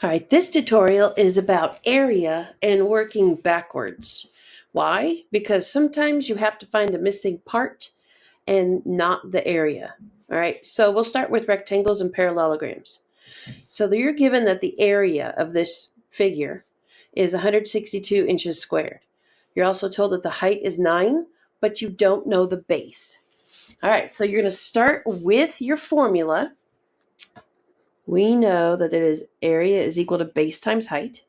All right, this tutorial is about area and working backwards. Why? Because sometimes you have to find a missing part and not the area. All right, so we'll start with rectangles and parallelograms. So you're given that the area of this figure is 162 inches squared. You're also told that the height is 9, but you don't know the base. All right, so you're going to start with your formula. We know that it is area is equal to base times height.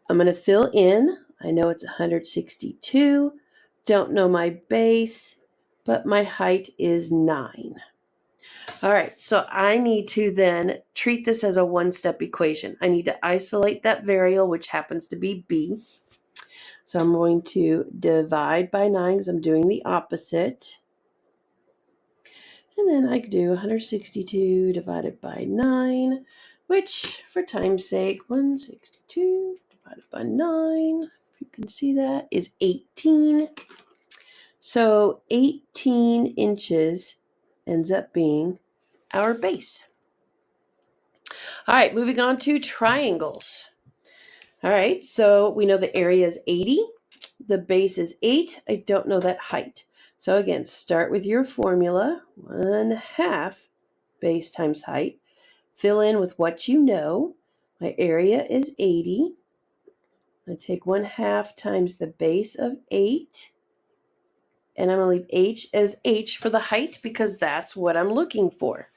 I'm going to fill in. I know it's 162. Don't know my base, but my height is 9. All right, so I need to then treat this as a one-step equation. I need to isolate that variable, which happens to be b. So I'm going to divide by 9 because I'm doing the opposite. And then I could do 162 divided by 9, which, for time's sake, 162 divided by 9, if you can see that, is 18. So 18 inches ends up being our base. All right, moving on to triangles. All right, so we know the area is 80. The base is 8. I don't know that height. So again, start with your formula, 1/2 base times height. Fill in with what you know. My area is 80. I take 1/2 times the base of 8. And I'm going to leave h as h for the height because that's what I'm looking for.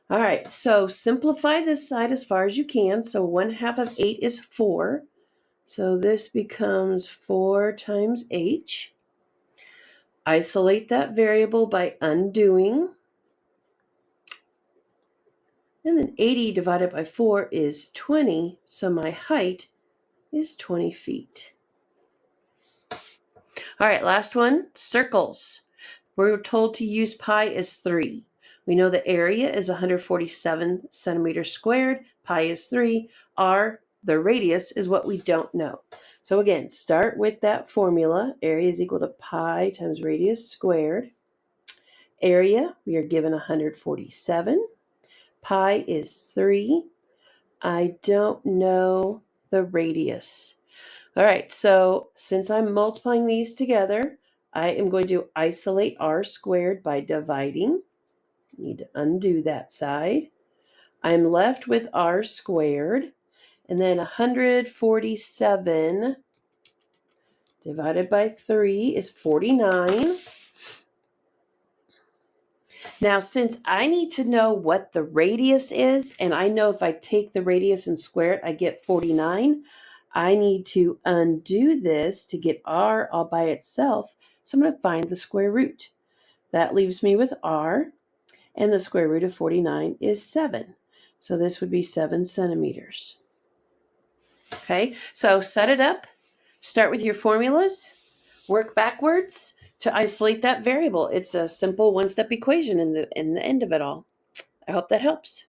All right, so simplify this side as far as you can. So 1/2 of 8 is 4. So this becomes 4 times h. Isolate that variable by undoing. And then 80 divided by 4 is 20. So my height is 20 feet. All right, last one, circles. We're told to use pi as 3. We know the area is 147 centimeters squared. Pi is 3. R, the radius, is what we don't know. So again, start with that formula. Area is equal to pi times radius squared. Area, we are given 147. Pi is 3. I don't know the radius. All right, so since I'm multiplying these together, I am going to isolate r squared by dividing. Need to undo that side. I'm left with r squared, and then 147 divided by 3 is 49. Now, since I need to know what the radius is, and I know if I take the radius and square it, I get 49, I need to undo this to get r all by itself. So I'm going to find the square root. That leaves me with r, and the square root of 49 is 7. So this would be 7 centimeters. Okay, so set it up. Start with your formulas. Work backwards to isolate that variable. It's a simple one-step equation in the end of it all. I hope that helps.